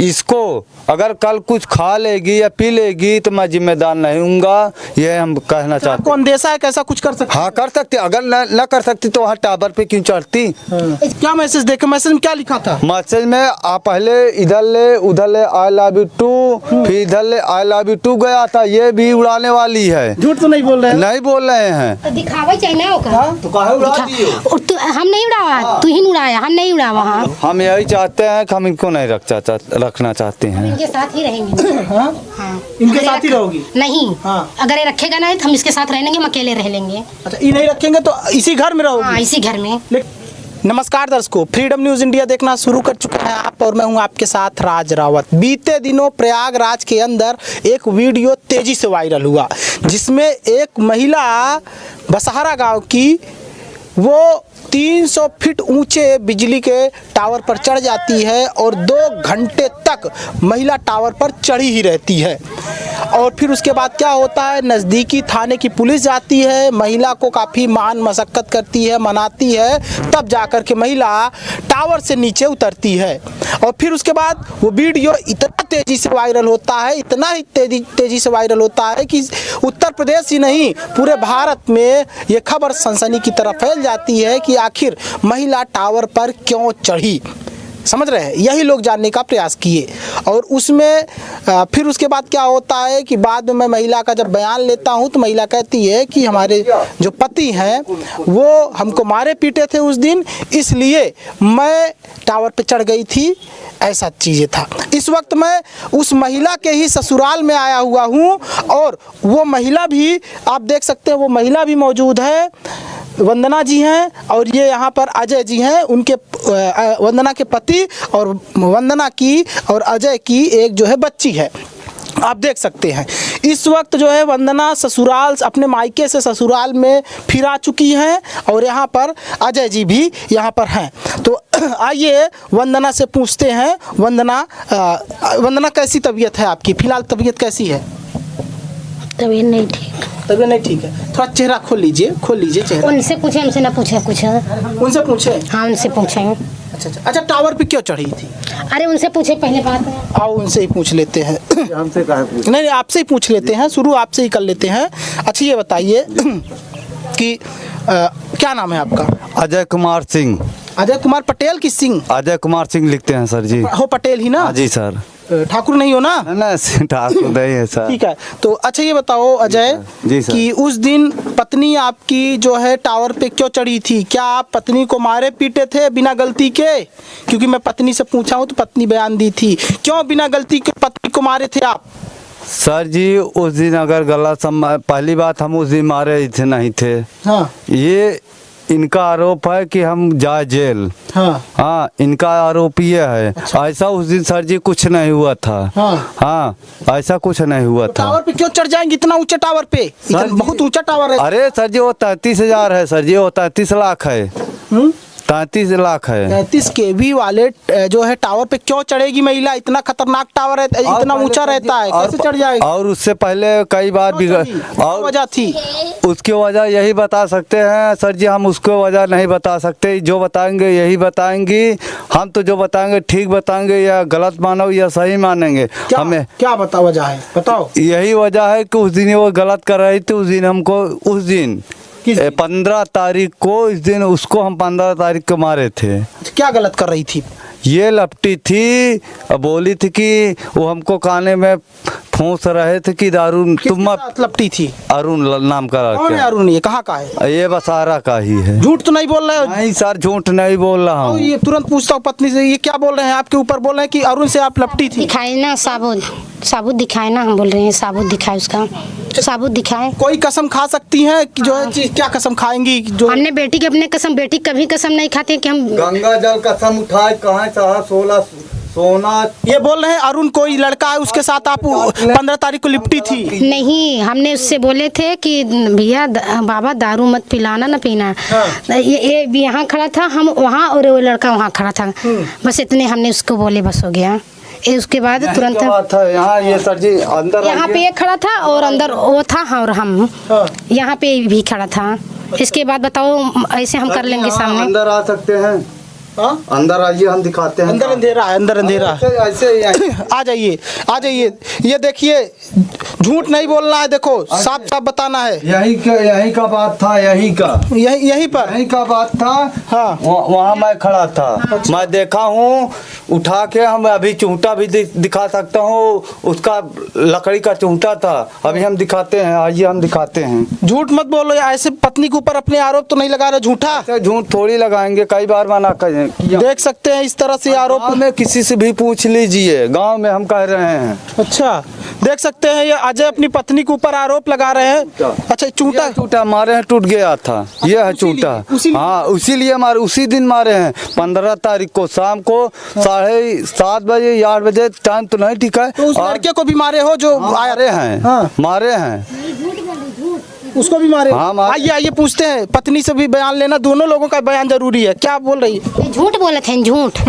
इसको अगर कल कुछ खा लेगी या पी लेगी तो मैं जिम्मेदार नहीं हूँगा, ये हम कहना चाहते हैं। आपको अंदेशा है कैसा कुछ कर सकते? हाँ कर सकती, अगर न कर सकती तो वहाँ टावर पे क्यों चढ़ती? क्या मैसेज देखे? मैसेज में क्या लिखा था? मैसेज में आप पहले इधर ले उधर ले आई लव यू टू, फिर इधर ले आई लव यू टू गया था, ये भी उड़ाने वाली है। झूठ तो नहीं बोल रहे हैं? नहीं बोल रहे हैं। तो दिखावा चाहिए ना होगा। तो काहे उड़ा दिए? हम नहीं उड़ावा, तू ही उड़ाया, हम नहीं उड़ावा। हम यही चाहते हैं कि हम इनको नहीं रखना चाहते हैं। इनके साथ ही रहेंगे। हाँ? इनके साथ ही रहोगी? नहीं, हाँ। अगर ये रखेगा ना तो हम इसके साथ रहेंगे, हम अकेले रह लेंगे। अच्छा, ये नहीं रखेंगे तो इसी घर में रहोगी? हाँ, इसी घर में। नमस्कार दर्शकों, फ्रीडम न्यूज़ इंडिया देखना शुरू कर चुके हैं आप, और मैं हूं आपके साथ राज रावत। बीते दिनों प्रयागराज के अंदर एक वीडियो तेजी से वायरल हुआ, जिसमें एक महिला बसहारा गांव की वो 300 फीट ऊंचे बिजली के टावर पर चढ़ जाती है और 2 घंटे तक महिला टावर पर चढ़ी ही रहती है। और फिर उसके बाद क्या होता है, नज़दीकी थाने की पुलिस जाती है, महिला को काफ़ी मान मशक्क़त करती है, मनाती है, तब जाकर के महिला टावर से नीचे उतरती है। और फिर उसके बाद वो वीडियो इतना तेज़ी से वायरल होता है, इतना ही तेज़ी से वायरल होता है कि उत्तर प्रदेश ही नहीं पूरे भारत में ये खबर सनसनी की तरफ फैल जाती है कि आखिर महिला टावर पर क्यों चढ़ी। समझ रहे हैं? यही लोग जानने का प्रयास किए। और उसमें फिर उसके बाद क्या होता है कि बाद में मैं महिला का जब बयान लेता हूं तो महिला कहती है कि हमारे जो पति हैं वो हमको मारे पीटे थे उस दिन, इसलिए मैं टावर पे चढ़ गई थी, ऐसा चीज़ें था। इस वक्त मैं उस महिला के ही ससुराल में आया हुआ हूँ, और वो महिला भी आप देख सकते हैं, वो महिला भी मौजूद है। वंदना जी हैं और ये यहाँ पर अजय जी हैं, उनके वंदना के पति, और वंदना की और अजय की एक जो है बच्ची है, आप देख सकते हैं। इस वक्त जो है वंदना ससुराल, अपने मायके से ससुराल में फिर आ चुकी हैं, और यहाँ पर अजय जी भी यहाँ पर हैं। तो आइए वंदना से पूछते हैं। वंदना कैसी तबीयत है आपकी? फिलहाल तबीयत कैसी है? तबीयत नहीं ठीक। तबीयत नहीं ठीक है? थोड़ा चेहरा खोल लीजिए चेहरा। उनसे पूछे, हमसे ना पूछे कुछ। उनसे पूछे? हाँ, उनसे पूछे। अच्छा, टावर पे क्यों चढ़ी थी? अरे उनसे पूछे पहले बात। आओ उनसे ही पूछ लेते हैं। हमसे काहे पूछ? नहीं, आपसे ही पूछ लेते हैं, शुरू आपसे ही कर लेते हैं। अच्छा, ये बताइए कि क्या नाम है आपका? अजय कुमार सिंह। अजय कुमार पटेल की सिंह? अजय कुमार सिंह लिखते हैं सर जी। हो पटेल ही ना? हाँ जी सर। ठाकुर नहीं हो ना? नहीं, ठाकुर नहीं है सर। ठीक है। तो अच्छा ये बताओ अजय जी सर, कि उस दिन पत्नी आपकी जो है टावर पे क्यों चढ़ी थी? क्या आप पत्नी को मारे पीटे थे बिना गलती के? क्योंकि मैं पत्नी से पूछा हूँ तो पत्नी बयान दी थी। क्यों बिना गलती के पत्नी को मारे थे आप? सर जी उस दिन अगर गलत पहली बात, हम उस दिन मारे थे नहीं थे। हाँ। ये इनका आरोप है कि हम जाए जेल। हाँ, इनका आरोप ये है। अच्छा। ऐसा उस दिन सर जी कुछ नहीं हुआ था। हाँ, ऐसा कुछ नहीं हुआ था। टावर पे क्यों चढ़ जाएंगे इतना ऊंचे टावर पे? बहुत ऊंचा टावर है। अरे सर जी वो 33,000 है सर जी, वो 33 लाख है। 33 लाख है। 33 kV वाले जो है टावर पे क्यों चढ़ेगी महिला? इतना खतरनाक टावर है, इतना ऊंचा रहता है, कैसे चढ़ जाएगी? और उससे पहले कई बार और वजह थी? उसकी वजह यही बता सकते हैं सर जी, हम उसको वजह नहीं बता सकते। जो बताएंगे यही बताएंगी। हम तो जो बताएंगे ठीक बताएंगे, या गलत मानो या सही मानेंगे। हमें क्या वजह है बताओ? यही वजह है कि उस दिन वो गलत कर रही थी। उस दिन हमको, उस दिन 15 तारीख को, इस दिन उसको हम 15 तारीख को मारे थे। क्या गलत कर रही थी? ये लपटी थी, बोली थी कि वो हमको काने में फूंस रहे थे कि दारू तुम लपटी थी। अरुण नाम का। कौन है अरुण? ये कहाँ का है? ये बसारा का ही है। झूठ तो नहीं बोल रहे हो? नहीं सर, झूठ नहीं बोल रहा हूँ। ये तुरंत पूछता हूँ पत्नी से, ये क्या बोल रहे हैं आपके ऊपर? बोल रहे हैं कि अरुण से आप लपटी थी। दिखाए ना साबुत दिखाए ना, हम बोल रहे हैं साबुत दिखाए, उसका साबुत दिखाए। कोई कसम खा सकती हैं कि जो है क्या कसम खाएंगी? जो हमने बेटी के अपने कसम, बेटी कभी कसम नहीं खाते कि हम गंगा जल कसम उठाए, कहाँ चाहा 16 सोना। ये बोल रहे हैं अरुण कोई लड़का है उसके साथ आप 15 तारीख को लिपटी थी? नहीं, हमने उससे बोले थे कि भैया बाबा दारू मत पिलाना ना पीना। हाँ। ये यहाँ खड़ा था, हम वहाँ, और वो लड़का वहाँ खड़ा था। बस इतने हमने उसको बोले, बस हो गया। उसके बाद तुरंत यहाँ ये सर जी अंदर, यहाँ पे एक खड़ा था और अंदर वो था, और हम यहाँ पे भी खड़ा था। इसके बाद बताओ ऐसे हम कर लेंगे सामने? अंदर आ सकते हैं? हाँ? अंदर आइए, हम दिखाते हैं। अंदर अंधेरा है, अंदर अंधेरा है। ऐसे ही आइए। आ जाइए, आ जाइए। ये देखिए, झूठ नहीं बोलना है, देखो साफ साफ बताना है। यही का बात था, यही पर यही का बात था। हाँ। वहाँ मैं खड़ा था, मैं देखा हूँ उठा के। हम अभी चूंटा भी दिखा सकता हूँ, उसका लकड़ी का चूंटा था। अभी हम दिखाते हैं, आइए हम दिखाते हैं। झूठ मत बोलो, ऐसे पत्नी के ऊपर अपने आरोप तो नहीं लगा रहे, झूठा। झूठ थोड़ी लगाएंगे, कई बार मना कर। देख सकते हैं इस तरह से आरोप में किसी से भी पूछ लीजिए, गांव में हम कह रहे हैं। अच्छा, देख सकते हैं ये अजय अपनी पत्नी के ऊपर आरोप लगा रहे हैं। अच्छा, चूंटा मारे हैं, टूट गया था। ये है चूंटा। हाँ, उसीलिए मारे, उसी दिन मारे हैं, 15 तारीख को शाम को 7:30 बजे या 8 बजे, टाइम तो नहीं ठीक है। तो उस लड़के को भी मारे हो जो मारे हैं। हाँ। मारे हैं, उसको भी मारे। हाँ, मारे। आइए आइए, पूछते हैं, पत्नी से भी बयान लेना, दोनों लोगों का बयान जरूरी है। क्या बोल रही है? ये झूठ बोले थे, झूठ।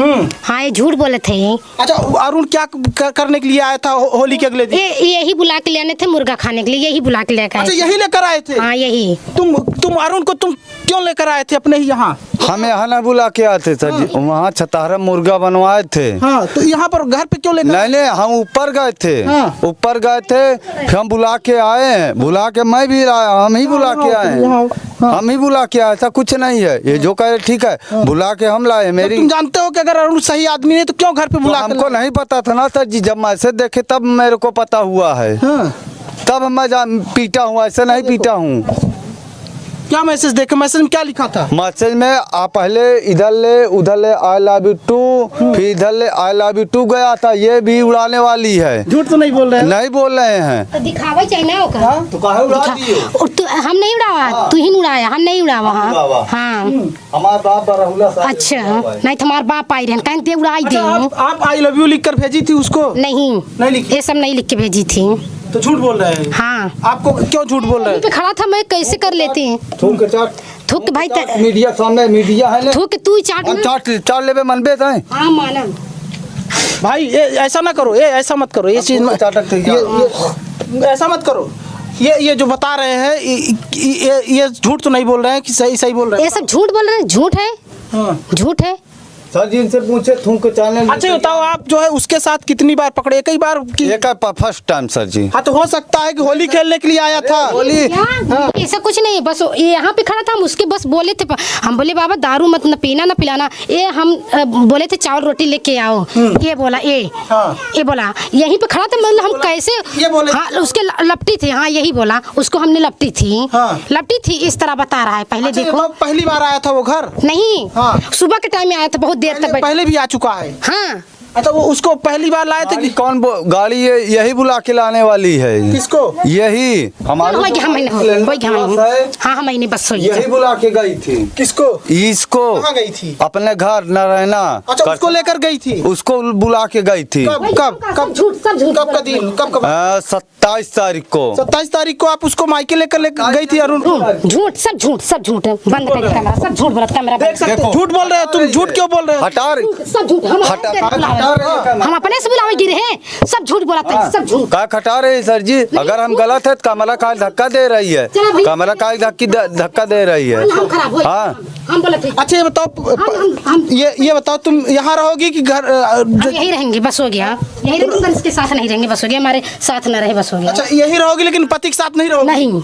हाँ, ये झूठ बोले थे। अच्छा, अरुण क्या करने के लिए आया था होली के अगले दिन? यही बुला के लाने थे, मुर्गा खाने के लिए, यही बुला के लेकर आए। अच्छा, यही लेकर आए थे? हाँ, यही। तुम अरुण को तुम क्यों लेकर आए थे अपने ही यहाँ? हम यहाँ ना बुला के आते सर जी, वहाँ छतारा मुर्गा बनवाए थे। हाँ, तो यहाँ पर घर पे क्यों लेकर? नहीं, हम ऊपर गए थे। हाँ। ऊपर गए थे, फिर हम बुला के आए हैं। बुला के मैं भी आया, हम ही बुला के आए हैं। हम ही बुला के आए, ऐसा कुछ नहीं है। ये जो कहे ठीक है, बुला के हम लाए। मेरी तुम जानते हो कि अगर अरुण सही आदमी है तो क्यों घर पे बुला? हमको नहीं पता था ना सर जी, जब मैसेज देखे तब मेरे को पता हुआ है। तब मैं पीटा हूँ, ऐसे नहीं पीटा हूँ। क्या मैसेज देखे? मैसेज में क्या लिखा था? मैसेज में आप पहले इधर ले उधर ले आई लव यू टू, फिर इधर ले आई लव यू टू गया था। ये भी उड़ाने वाली है। झूठ तो नहीं बोल रहे हैं? नहीं बोल रहे हैं। तो दिखावा चाहिए ना होगा। तो काहे उड़ा दिए? हम नहीं उड़ावा, तू ही उड़ाया, हम नहीं उड़ावा। हाँ, हमारा बाप बरहुला साहब। अच्छा, नहीं तुम्हारा बाप आई रहे, कहीं उड़ाई दी। आप आई लव यू लिख कर भेजी थी उसको? नहीं लिखी? ये सब नहीं लिख के भेजी थी। तो झूठ बोल रहे हैं? हाँ। आपको क्यों झूठ बोल रहे हैं? पे खड़ा था, मैं कैसे कर लेती? थूक भाई, मीडिया सामने, मीडिया है। थूक तू चाट चाट लेबे मनबे ताई। हाँ, मानम भाई, ये ऐसा ना करो, ये ऐसा मत करो, ये चीज ऐसा मत करो। ये जो बता रहे हैं, ये झूठ तो नहीं बोल रहे हैं कि सही बोल रहे हैं? ये सब झूठ बोल रहे हैं, झूठ है। हाँ। झूठ है सर जी, इनसे पूछे थूक चालने। अच्छा, बताओ आप जो है उसके साथ कितनी बार पकड़े? कई बार एक फर्स्ट टाइम सर जी। हाँ, तो हो सकता है कि होली खेलने के लिए आया था। होली ऐसा कुछ नहीं, बस यहाँ पे खड़ा था, हम उसके बस बोले थे, हम बोले बाबा दारू मत न पीना न पिलाना। ये हम बोले थे चावल रोटी लेके आओ, ये बोला ये बोला यहीं पे खड़ा था। मतलब हम कैसे ये बोले? हाँ, उसके लपटी थी। हाँ, यही बोला, उसको हमने लपटी थी। हाँ। लपटी थी, इस तरह बता रहा है। पहले देखो, तो पहली बार आया था वो घर? नहीं, हाँ। सुबह के टाइम में आया था, बहुत देर तक। पहले भी आ चुका है? हाँ। अच्छा, वो उसको पहली बार लाए थे कि कौन गाड़ी यही बुला के लाने वाली है? किसको? यही हमारे हाँ, हमारी बस यही बुला के गई थी। किसको? इसको। कहाँ गई थी? अपने घर न रहना। अच्छा, उसको लेकर गई थी? उसको बुला के गई थी। कब झूठ, सब झूठ का दिन? कब? 27 तारीख को। 27 तारीख को आप उसको मायके लेकर गई थी अरुण? झूठ, सब झूठ, सब झूठ। बंद कर कैमरा, सब झूठ बोला। कैमरा देख सकते हो, झूठ बोल रहे हो तुम। झूठ क्यों बोल रहे हो? हटा सब झूठ। हम अपने से बुलावे गिरे हैं, सब झूठ बोलाते हैं, सब झूठ। का खटा रहे सर जी? अगर हम गलत है तो कमला का धक्का दे रही है। कमला का धक्का दे रही है। हाँ, हम बोले थे। अच्छा, ये बताओ, ये बताओ, तुम यहाँ रहोगी कि घर? यही रहेंगे, बस हो गया। यही रहेंगे, इसके साथ नहीं रहेंगे, बस हो गया। हमारे साथ न रहे, बस हो गया। अच्छा, यही रहोगी लेकिन पति के साथ नहीं रहोगी? नहीं।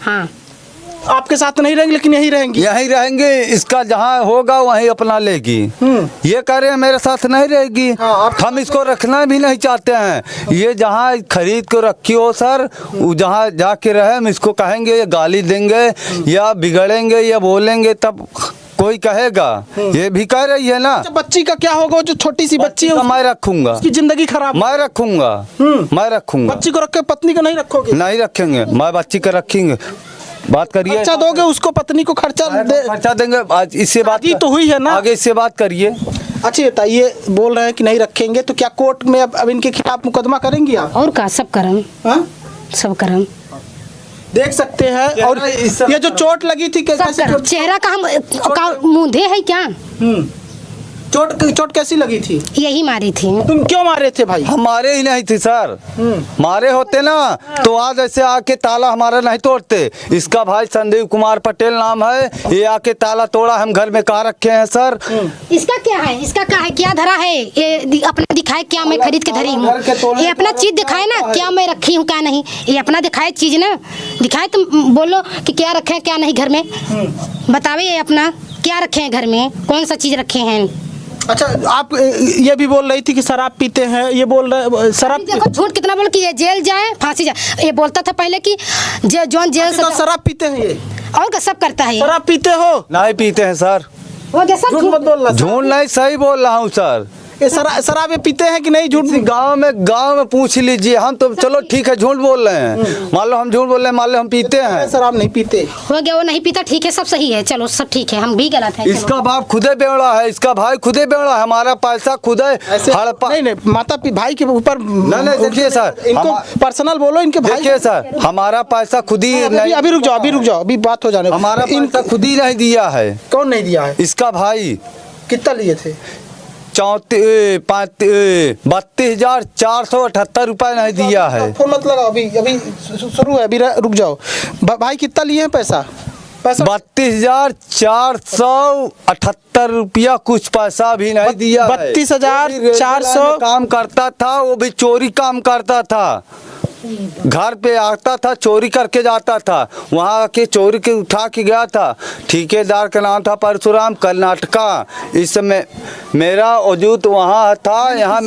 हाँ, आपके साथ नहीं रहेंगे लेकिन यही रहेंगी? यही रहेंगे। इसका जहाँ होगा वहीं अपना लेगी। ये कह रहे हैं मेरे साथ नहीं रहेगी। हम इसको रखना भी नहीं चाहते हैं। ये जहाँ खरीद को रखी हो सर, जहाँ जाके रहे, हम इसको कहेंगे, ये गाली देंगे या बिगड़ेंगे या बोलेंगे तब कोई कहेगा। ये भी कह रही है ना। बच्ची का क्या होगा? जो छोटी सी बच्ची है, मैं रखूंगा। उसकी जिंदगी खराब। मैं रखूंगा। मैं रखूंगा। बच्ची को रख के पत्नी को नहीं रखोगे? नहीं रखेंगे, मैं बच्ची को रखेंगे। बात करिए। खर्चा दोगे उसको? पत्नी को खर्चा देंगे। आज इससे बात तो हुई है ना? आगे इससे बात करिए। अच्छा, बताइए, बोल रहे हैं कि नहीं रखेंगे, तो क्या कोर्ट में अब इनके खिलाफ मुकदमा करेंगी आप? और का सब करम। हाँ, सब करम। देख सकते हैं। और ये जो चोट लगी थी, कैसे चेहरा का हम मुंधे है क्या? चोट कैसी लगी थी? यही मारी थी। तुम क्यों मारे थे भाई? हमारे ही नहीं थी सर, मारे होते ना तो आज ऐसे आके ताला हमारा नहीं तोड़ते। इसका भाई संदीप कुमार पटेल नाम है, ये आके ताला तोड़ा, हम घर में कहाँ रखे हैं सर। इसका क्या है, इसका क्या है, क्या धरा है ये अपना दिखाए, क्या मैं खरीद के धरी हूँ, ये अपना चीज दिखाए ना, क्या मैं रखी हूँ क्या नहीं, ये अपना दिखाए चीज ना, दिखाए तुम बोलो कि क्या रखे हैं क्या नहीं घर में, बतावे ये अपना क्या रखे हैं घर में, कौन सा चीज रखे हैं। अच्छा, आप ये भी बोल रही थी कि शराब पीते हैं, ये बोल रहे शराब, देखो झूठ कितना बोल कि ये जेल जाए फांसी जाए, ये बोलता था पहले कि जॉन जेल से शराब पीते हैं ये, और क्या सब करता है। शराब पीते हो? नहीं पीते हैं सर, वो जैसा झूठ मत बोलना। झूठ नहीं, सही बोल रहा हूँ सर। ये शराब ये पीते हैं कि नहीं? झूठ गांव में पूछ लीजिए, हम तो चलो ठीक है झूठ बोल रहे हैं, मान लो हम झूठ बोल रहे हैं, मान लो हम पीते हैं। शराब नहीं पीते, हो गया, वो नहीं पीता, ठीक है सब सही है, चलो सब ठीक है, हम भी गलत है। इसका बाप खुदे बेवड़ा है, इसका भाई खुदे बेवड़ा है, हमारा पैसा खुदे हड़पा। नहीं माता भाई के ऊपर नहीं देखिए सर, इनको पर्सनल बोलो, इनके भाई। देखिए सर, हमारा पैसा खुद ही नहीं, अभी रुक जाओ, अभी बात हो जाने। हमारा पैसा खुद ही नहीं दिया है। कौन नहीं दिया है? इसका भाई। कितना लिए थे? 32,478 रुपए नहीं दिया है। फोन मत लगाओ, अभी शुरू है, अभी रुक जाओ। भाई कितना लिए हैं पैसा? 32,478 रुपया, कुछ पैसा भी नहीं दिया। 32,400 काम करता था, वो भी चोरी काम करता था, घर पे आता था, चोरी करके जाता था, वहाँ आके चोरी के उठा के गया था। ठेकेदार का नाम था परशुराम, कर्नाटका। इस समय मेरा वजूद वहाँ था। यहाँ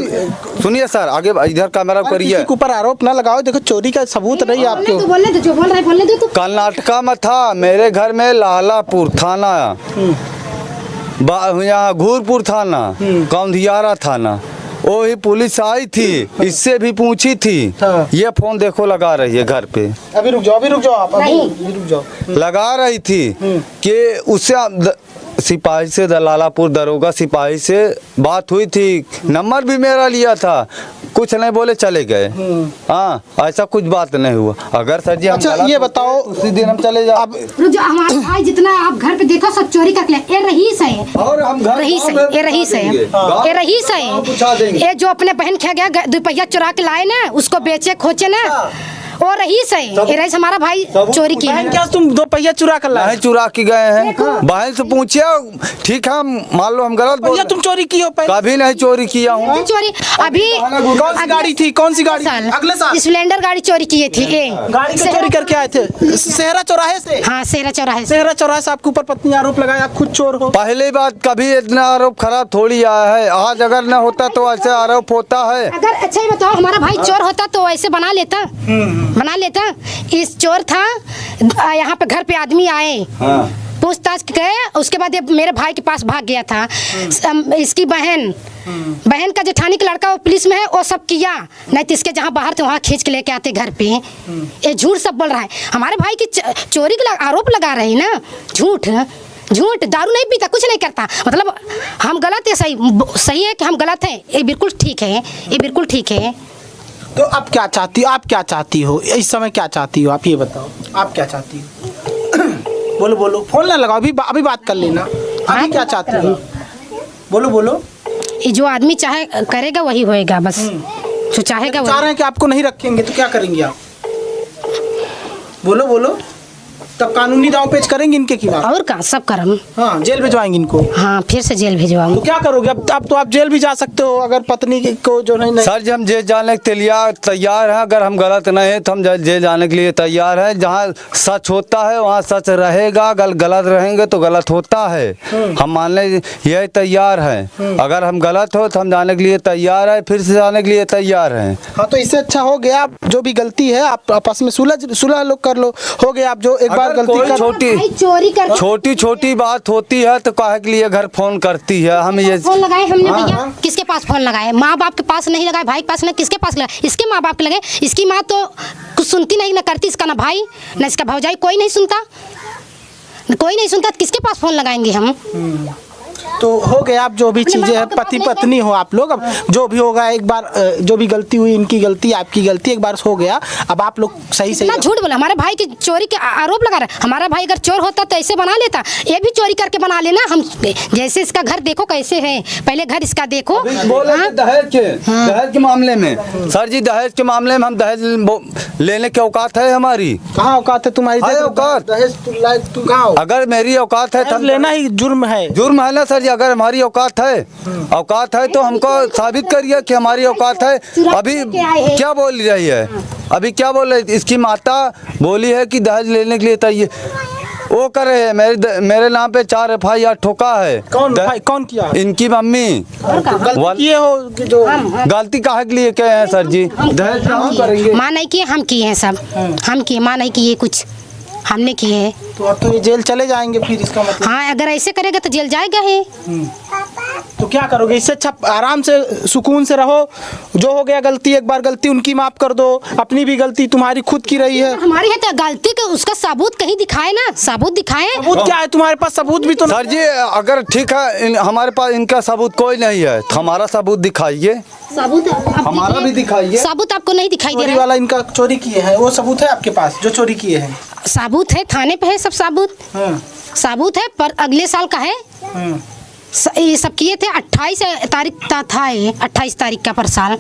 सुनिए सर, आगे इधर कैमरा करिए, ऊपर आरोप ना लगाओ, देखो चोरी का सबूत नहीं आपके। बोलने दो, जो बोल रहे बोलने दो। कर्नाटका में था, मेरे घर में लालापुर थाना, यहाँ घूरपुर थाना, कौंधियारा थाना, वही पुलिस आई थी, इससे भी पूछी थी। हाँ। ये फोन देखो लगा रही है घर पे। अभी रुक जाओ आप, अभी रुक जाओ। लगा रही थी कि उससे सिपाही से, लालापुर दरोगा सिपाही से बात हुई थी, नंबर भी मेरा लिया था, कुछ नहीं बोले, चले गए। हाँ, ऐसा कुछ बात नहीं हुआ। अगर सर जी अच्छा ये बताओ, उसी दिन हम चले जाओ। हमारा भाई जितना आप घर पे देखो सब चोरी करके ये रहीस है, और हम घर रहीस है, ये रहीस है, ये रहीस है, ये जो अपने बहन खा गया, दुपहिया चुरा के लाए ना, उसको बेचे खोचे ना, वो रहीस है, ये रहीस हमारा भाई चोरी की है। क्या तुम 2 पहिया चुरा कर लाए? नहीं चुरा के गए हैं, बहन से पूछिए, ठीक है मान लो हम गलत बोल, तुम चोरी की हो? कभी नहीं चोरी किया हूँ। चोरी अभी कौन सी गाड़ी थी? कौन सी गाड़ी? अगले साल स्प्लेंडर गाड़ी चोरी की थी। गाड़ी को चोरी करके आए थे सेहरा चौराहे से? हाँ, सेहरा चौराहे से आपके ऊपर पत्नी आरोप लगाया, आप खुद चोर हो। पहली बात, कभी इतना आरोप खराब थोड़ी आया है, आज अगर न होता तो ऐसे आरोप होता है। अगर अच्छा ही बताओ, हमारा भाई चोर होता तो ऐसे बना लेता। इस चोर था, यहाँ पे घर पे आदमी आए, पूछताछ गए, उसके बाद ये मेरे भाई के पास भाग गया था। इसकी बहन का जेठानी का लड़का वो पुलिस में है, वो सब किया, नहीं तो इसके जहाँ बाहर थे वहाँ खींच के लेके आते घर पे। ये झूठ सब बोल रहा है, हमारे भाई की चोरी का आरोप लगा रही ना, झूठ। दारू नहीं पीता, कुछ नहीं करता, मतलब हम गलत है, सही है कि हम गलत हैं, ये बिल्कुल ठीक है, ये बिल्कुल ठीक है। तो अब क्या चाहती हो? आप क्या चाहती हो इस समय? क्या चाहती हो आप, ये बताओ, आप क्या चाहती हो? बोलो, फोन ना लगाओ, अभी बात कर लेना। अभी क्या चाहती हो? बोलो। ये जो आदमी चाहे करेगा वही होएगा, बस जो चाहेगा चाह रहे हैं कि आपको नहीं रखेंगे तो क्या करेंगे आप? बोलो, तब कानूनी दांव पेच करेंगे इनके खिलाफ? और का सब करम। हाँ, जेल भिजवाएंगे इनको? हाँ, फिर से जेल भिजवाऊंगी। तो क्या करोगे अब तो आप जेल भी जा सकते हो, अगर पत्नी को जो नहीं। सर जी, हम जेल जाने के लिए तैयार हैं, अगर हम गलत नहीं है तो हम जेल जाने के लिए तैयार हैं। जहाँ सच होता है वहाँ सच रहेगा, गलत रहेंगे तो गलत होता है, हम मानने यही तैयार हैं। अगर हम गलत हो तो हम जाने के लिए तैयार है, फिर से जाने के लिए तैयार हैं। हाँ, तो इससे अच्छा हो गया, जो भी गलती है आप आपस में सुलह लोग कर लो, हो गया। आप जो एक बार गलती छोटी बात होती है तो काहे के लिए घर फोन करती है। हम ये फोन लगाए हमने भैया, किसके पास फोन लगाए? माँ बाप के पास नहीं लगाए, भाई के पास नहीं, किसके पास लगाए? इसके माँ बाप के लगे। इसकी माँ तो कुछ सुनती नहीं, ना करती, इसका ना भाई ना इसका भौजाई, कोई नहीं सुनता, किसके पास फोन लगाएंगे हम? तो हो गया, आप जो भी चीजें हैं, पति पत्नी हो आप लोग, अब जो भी होगा एक बार जो भी गलती हुई, इनकी गलती आपकी गलती, एक बार हो गया, अब आप लोग सही सही ना झूठ बोला। हमारे भाई की चोरी के आरोप लगा रहा है। हमारा भाई अगर चोर होता तो ऐसे बना लेता, ये भी चोरी करके बना लेना। हम जैसे इसका घर देखो कैसे है, पहले घर इसका देखो। बोले कि दहेज के मामले में सर जी, दहेज के मामले में हम दहेज लेने की औकात है हमारी? कहाँ औकात है तुम्हारी? औकात दहेज तू कहाँ? अगर मेरी औकात है तब लेना ही जुर्म है। जुर्म है ना सर जी। अगर हमारी औकात है तो हमको साबित करिए कि हमारी औकात है। अभी क्या बोल रही है, अभी क्या बोल रही? इसकी माता बोली है कि दहेज लेने के लिए तैयार वो कर रहे हैं। मेरे नाम पे 4 FIR ठोका है। कौन किया? इनकी मम्मी। गलती ये हो कि जो गलती काहे के लिए कहे हैं सर जी? दहेज हम करेंगे। माँ नहीं किए, हम किए हैं सब। हम किए, माँ नहीं किए, कुछ हमने किए हैं। तो अब तो ये जेल चले जाएंगे फिर, इसका मतलब? हाँ, अगर ऐसे करेगा तो जेल जाएगा ही। तो क्या करोगे? इससे अच्छा आराम से सुकून से रहो। जो हो गया गलती, एक बार गलती उनकी माफ कर दो, अपनी भी गलती तुम्हारी खुद की रही है। हमारी है तो गलती का उसका सबूत कहीं दिखाए ना, सबूत दिखाए। सबूत क्या है तुम्हारे पास? सबूत भी तो सर जी, अगर ठीक है हमारे पास इनका सबूत कोई नहीं है तो हमारा सबूत दिखाइए। सबूत हमारा भी दिखाइए। सबूत आपको नहीं दिखाई दे चोरी रहा वाला इनका चोरी किए हैं, वो सबूत है आपके पास जो चोरी किए हैं? सबूत है, थाने पे है सब सबूत। सबूत है, पर अगले साल का है। ये सब किए थे 28 तारीख था ये, 28 तारीख का पर साल।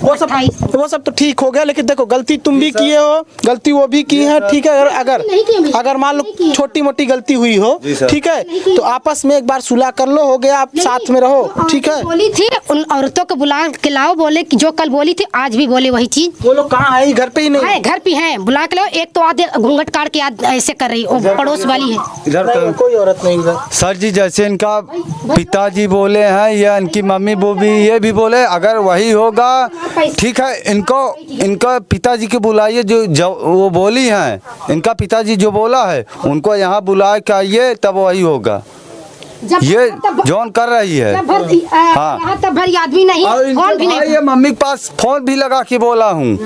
वो सब तो ठीक हो गया, लेकिन देखो गलती तुम भी किए हो, गलती वो भी की है, ठीक है। अगर मान लो छोटी मोटी गलती हुई हो, ठीक है, तो आपस में एक बार सुलह कर लो, हो गया, आप साथ में रहो, ठीक है। बोली थी उन औरतों को बुला के लाओ, बोले कि जो कल बोली थी आज भी बोले वही चीज। वो लोग कहाँ है? घर पे ही नहीं है? घर पे है, बुला के लाओ। एक तो आधे घूंघट काट के ऐसे कर रही, वो पड़ोस वाली है। इधर कोई औरत नहीं इधर। सर जी, जैसे इनका पिताजी बोले हैं या इनकी मम्मी ये भी बोले, अगर वही होगा ठीक है। इनका पिताजी के बुलाइए, जो वो बोली हैं, इनका पिताजी जो बोला है उनको यहाँ बुला के आइए, तब वही होगा। ये जॉन कर रही है। हाँ, तब भरी आदमी नहीं, कौन भी नहीं। ये मम्मी के पास फोन भी लगा के बोला हूँ।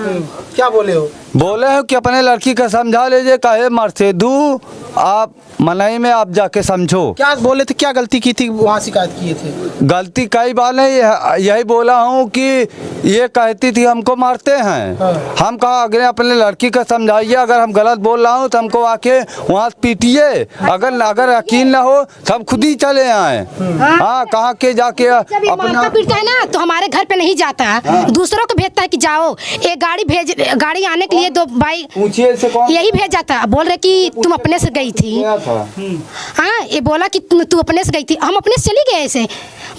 क्या बोले हो? बोले हो कि अपने लड़की का समझा लीजिए, कहे मर्सेदू आप मनाई में आप जाके समझो। क्या बोले थे? क्या गलती की थी? वहाँ शिकायत किए थे? गलती कई बार नहीं, यही बोला हूँ कि ये कहती थी हमको मारते हैं। हम कहा अगर अपने लड़की का समझाइए, अगर हम गलत बोल रहा हूँ तो हमको आके वहाँ पीटिए। अगर यकीन ना हो तो हम खुद ही चले आए। हाँ, कहाँ के जाके अपना पीटता है ना तो हमारे घर पे नहीं जाता है, दूसरों को भेजता है कि जाओ। एक गाड़ी आने के लिए 2 भाई यही भेज जाता। बोल रहे कि तुम अपने से गई थी। हाँ, ये बोला कि तू अपने से गई थी, हम अपने से चली गए। ऐसे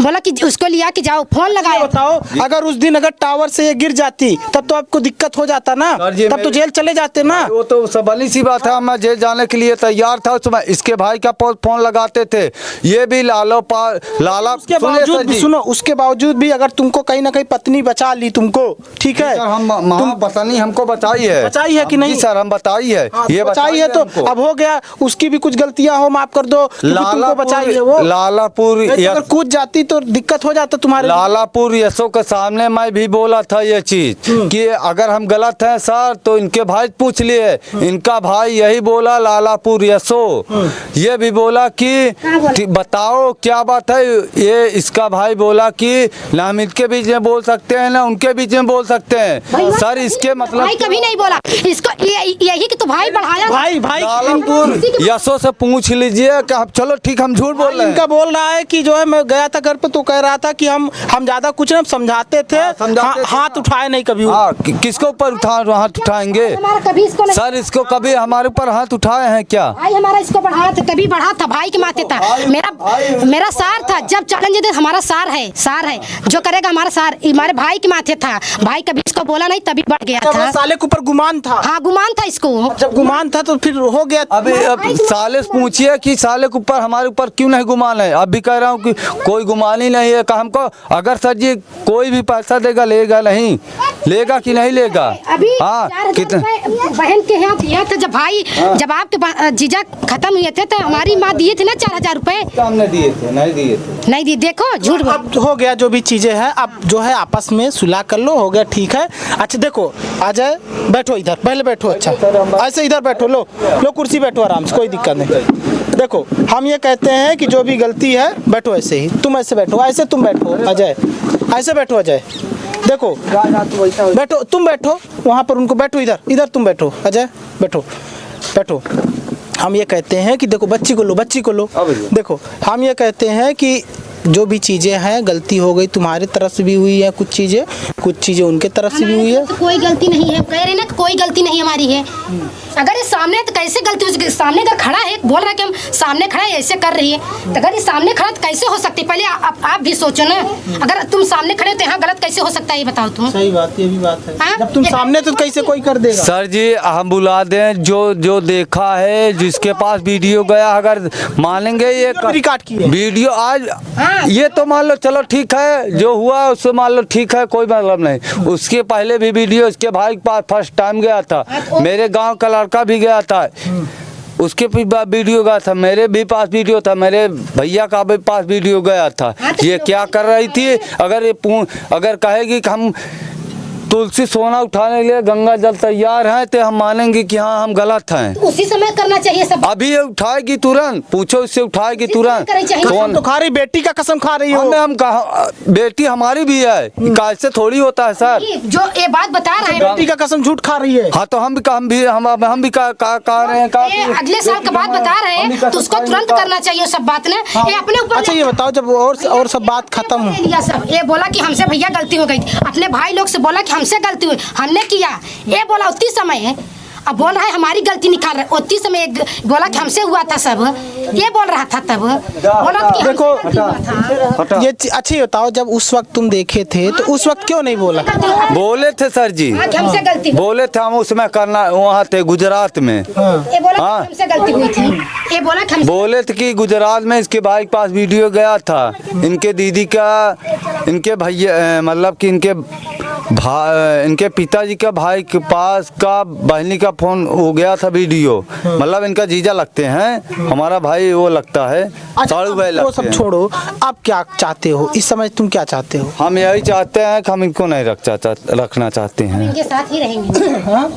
बोला कि उसको लिया कि जाओ, फोन लगाया। बताओ, अगर उस दिन अगर टावर से ये गिर जाती तब तो आपको दिक्कत हो जाता ना, तब तो जेल चले जाते ना। वो तो सबली सी बात है, मैं जेल जाने के लिए तैयार था। उसमें इसके भाई का फोन लगाते थे, ये भी लाला उसके बावजूद भी सुनो, उसके बावजूद भी अगर तुमको कहीं ना कहीं पत्नी बचा ली तुमको, ठीक है। तुम पत्नी हमको बचाई है कि नहीं? सर, हम बताई है। ये बचाई है तो अब हो गया, उसकी भी कुछ गलतियां हो, माफ कर दो। तुमको बचाई है वो। लालापुर अगर कूद जाती तो दिक्कत हो जाता तुम्हारे। लालापुर यसो के सामने मैं भी बोला था ये चीज कि अगर हम गलत हैं सर तो इनके भाई पूछ लिए। इनका भाई यही बोला, लालापुर यसो ये भी बोला कि बताओ क्या बात है। ये इसका भाई बोला कि ना हम इनके बीच में बोल सकते हैं ना उनके बीच में बोल सकते हैं। सर, इसके मतलब भाई कभी नहीं बोला इसको, यही कि तो भाई बढ़ाया। भाई लालापुर यसो से पूछ लीजिए कि चलो ठीक, हम झूठ बोल रहे हैं। इनका बोल रहा है कि जो है मैं गया था घर पे तो कह रहा था कि हम ज्यादा कुछ नहीं समझाते थे, हाथ उठाए नहीं कभी। किसको ऊपर हाथ उठाएंगे सर? इसको कभी हमारे ऊपर हाथ उठाए हैं क्या? भाई हमारा इसको बढ़ाया था, कभी बढ़ा था, भाई के माथे था। मेरा सार था, जब चैलेंज दे हमारा सार है जो करेगा हमारा सार, हमारे भाई के माथे था। भाई कभी इसको बोला नहीं, तभी बढ़ गया था। साले के ऊपर गुमान था। हाँ, गुमान था इसको। जब गुमान था तो फिर हो गया। अभी अब साले से पूछिए कि साले के ऊपर हमारे ऊपर क्यों नहीं गुमान है। अब भी कह रहा हूँ कि कोई गुमान ही नहीं है। हमको अगर सर जी कोई भी पैसा देगा, लेगा नहीं, लेगा कि नहीं लेगा? अभी हाँ, कितना बहन के यहाँ दिया था जब भाई जब आपके जीजा खत्म हुए थे तो हमारी माँ दिए थे ना 4000 रुपए। हमने दिए थे, नहीं दिए। देखो झूठ अब हो गया, जो भी चीजें हैं अब जो है आपस में सुलह कर लो, हो गया, ठीक है। अच्छा देखो अजय, बैठो इधर, पहले बैठो। अच्छा ऐसे इधर बैठो, लो कुर्सी बैठो आराम से, कोई दिक्कत नहीं। देखो हम ये कहते हैं कि जो भी गलती है, बैठो ऐसे ही, तुम ऐसे बैठो, ऐसे तुम बैठो अजय, ऐसे बैठो अजय, देखो बैठो, तुम बैठो वहाँ पर, उनको बैठो, इधर इधर तुम बैठो अजय, बैठो बैठो। हम ये कहते हैं कि देखो बच्ची को लो, बच्ची को लो, देखो हम ये कहते हैं कि जो भी चीज़ें हैं, गलती हो गई तुम्हारी तरफ से भी हुई है, कुछ चीज़ें उनके तरफ से भी हुई है। तो कोई गलती नहीं है, कह रहे ना, कोई गलती नहीं हमारी है। अगर ये सामने है तो कैसे गलती हो सकती? सामने अगर खड़ा है, बोल रहा है कि हम सामने खड़ा है, ऐसे कर रही है, तो अगर ये सामने खड़ा तो कैसे हो सकती? पहले आप भी सोचो ना, अगर तुम सामने खड़े हो तो यहाँ गलत कैसे हो सकता है, ये बताओ तुम। सही बात, ये भी बात है। हाँ? जब तुम सामने तो कैसे कोई कर देगा? सर जी हम बुला दें, जो देखा है, जिसके पास वीडियो गया, अगर मानेंगे ये रिकॉर्ड किए वीडियो आज, हाँ। ये तो मान लो चलो ठीक है, जो हुआ उससे मान लो ठीक है, कोई मतलब नहीं। उसके पहले भी वीडियो उसके भाई के पास फर्स्ट टाइम गया था, मेरे गांव का लड़का भी गया था, उसके भी वीडियो गया था, मेरे भी पास वीडियो था, मेरे भैया का भी पास वीडियो गया था। ये क्या कर रही थी? अगर कहेगी कि हम तुलसी सोना उठाने के लिए गंगा जल तैयार हैं, तो हम मानेंगे कि हाँ हम गलत हैं। तो उसी समय करना चाहिए सब। अभी ये उठाएगी तुरंत, पूछो इससे उठाएगी तुरंत। कसम तो खा रही, बेटी का कसम खा रही हो। हम कहा बेटी हमारी भी है, कैसे थोड़ी होता है सर। जो ये बात बता रहे हैं, बेटी का कसम झूठ खा रही है। हाँ तो हम भी कह रहे हैं, ये अगले साल का बात बता रहे हैं, तो उसको तुरंत करना चाहिए सब बात ना। ये अपने ऊपर। अच्छा ये बताओ, जब और सब बात खत्म हो लिया सब, ये बोला कि हमसे भैया गलती हो गई, अपने भाई लोग से बोला कि हमसे गलती हुई, हमने किया, ये बोला उतनी समय है। अब बोल रहा है हमारी गलती निकाल रहा है, उतनी समय बोला कि हमसे हुआ था सब, ये बोल रहा था तब, बोला कि देखो ये अच्छा ये बताओ, जब उस वक्त तुम देखे थे तो उस वक्त क्यों नहीं बोला? बोले थे सर जी, हमसे गलती बोले थे, हम उसमें करना वहाँ थे गुजरात में। ये बोला कि हमसे गलती हुई थी, ये बोला कि बोले थे कि गुजरात में इसके भाई के पास वीडियो गया था, इनके दीदी का, इनके भैया मतलब कि इनके पिताजी का भाई के पास का बहनी का फोन हो गया था वीडियो, मतलब इनका जीजा लगते हैं, हमारा भाई वो लगता है। साड़ू भाई लगते वो सब छोड़ो, आप क्या चाहते हो इस समय, तुम क्या चाहते हो? हम यही चाहते हैं कि हम इनको नहीं रखना चाहते हैं। इनके साथ ही रहेंगे। हाँ?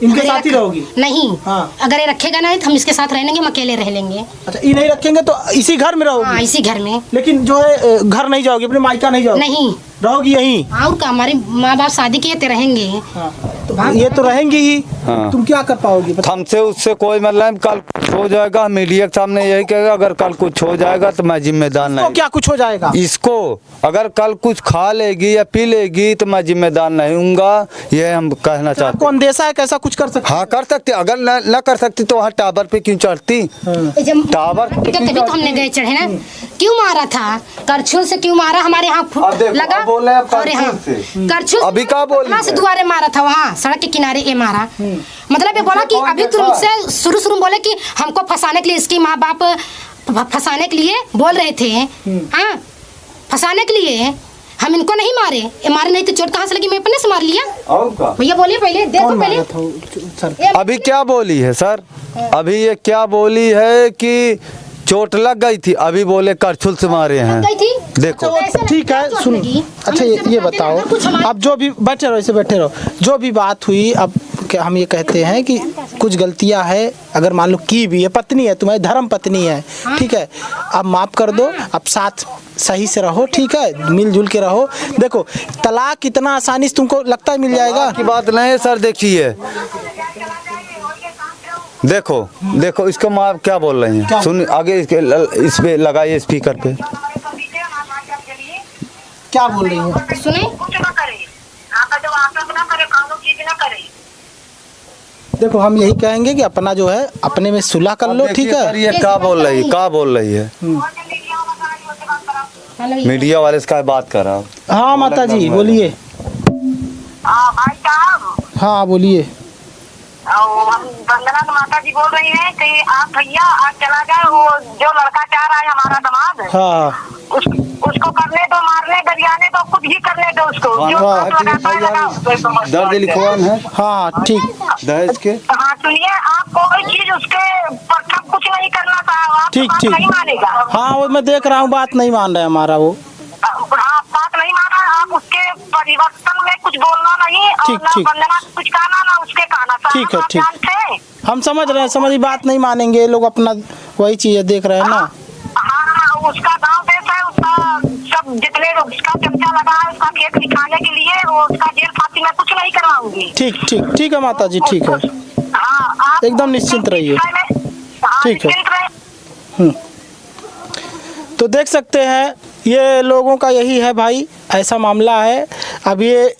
इनके साथ ही रहोगी? नहीं, हाँ। अगर ये रखेगा नहीं तो हम इसके साथ रहेंगे, हम अकेले रह लेंगे। अच्छा ये नहीं रखेंगे तो इसी घर में रहोगी? हाँ, इसी घर में। लेकिन जो है घर नहीं जाओगी, अपने मायका नहीं जाओगी? नहीं, रहोगी यहीं? और का हमारे माँ बाप शादी किए तो रहेंगे। हाँ। तो ये तो रहेंगी ही। हाँ। तुम क्या कर पाओगी? हमसे उससे कोई मतलब, कल कुछ हो जाएगा मीडिया के सामने यही कहेगा, अगर कल कुछ हो जाएगा तो मैं जिम्मेदार नहीं। क्या कुछ हो जाएगा? इसको अगर कल कुछ खा लेगी या पी लेगी तो मैं जिम्मेदार नहीं हूँगा, ये हम कहना चाहते हैं। आपको अंदेशा है कैसा कुछ कर सकते? हाँ कर सकते, अगर न कर सकती तो वहाँ टावर पे क्यों चढ़ती? टावर तभी तो हमने गए चढ़े ना। क्यों मारा था? करछुल से क्यों मारा? हमारे यहाँ लगा और यहाँ करछुल अभी क्या बोल से दुआरे मारा था, वहाँ सड़क के किनारे ये मारा। मतलब ये बोला कि अभी तुमसे शुरू बोले कि हमको फंसाने के लिए, इसकी माँ बाप फंसाने के लिए बोल रहे थे। हाँ, फंसाने के लिए हम इनको नहीं मारे, ये मारे नहीं तो चोट कहाँ से लगी, मैं अपने से मार लिया। भैया बोलिए पहले, देखो पहले अभी क्या बोली है सर? अभी ये क्या बोली है कि चोट लग गई थी, अभी बोले करछुल से मारे हैं। देखो ठीक है, सुन। अच्छा ये बताओ, अब जो भी बैठे रहो, ऐसे बैठे रहो, जो भी बात हुई, अब हम ये कहते हैं कि कुछ गलतियां है, अगर मान लो की भी है, पत्नी है, तुम्हारी धर्म पत्नी है, ठीक है, अब माफ कर दो, अब साथ सही से रहो, ठीक है, मिलजुल के रहो। देखो तलाक इतना आसानी से तुमको लगता है मिल जाएगा? की बात नहीं है सर, देखिए देखो इसको माँ क्या बोल रही हैं, सुन आगे इस पे लगाइए स्पीकर पे। क्या बोल रही है सुने? देखो हम यही कहेंगे कि अपना जो है अपने में सुलह कर लो, ठीक है? ये क्या बोल रही है? मीडिया वाले से क्या बात कर रहा? हाँ माता जी बोलिए। हाँ बोलिए। हम वंदना माता जी बोल रही हैं कि आप भैया आज चला जाए, वो जो लड़का चाह रहा है हमारा दामाद, हाँ उसको करने दो, मारने दरियाने दो, खुद ही करने दो उसको। दर्द लिखवान है। हाँ ठीक, दहेज के। हाँ सुनिए, आप कोई चीज उसके सब कुछ नहीं करना था, ठीक नहीं मानेगा। हाँ वो मैं देख रहा हूँ, बात नहीं मान रहा है हमारा वो। बात नहीं मान रहा, आप उसके परिवर्तन में कुछ बोलना नहीं, और ना वंदना कुछ कहना, ना उसके कहना। ठीक है, ठीक, हम समझ रहे हैं, समझ बात नहीं मानेंगे लोग, अपना वही चीज़ देख रहे हैं ना। हाँ, उसका गांव देश है, उसका सब जितने उसका चमचा लगा है उसका खेत दिखाने के लिए, वो उसका जेल फांसी मैं कुछ नहीं करवाऊंगी। ठीक ठीक ठीक है माता जी, ठीक है। हाँ, आप एकदम निश्चिंत रहिए। हाँ, ठीक है। निश्चिंत रहिए। तो देख सकते हैं ये लोगों का यही है भाई, ऐसा मामला है। अब ये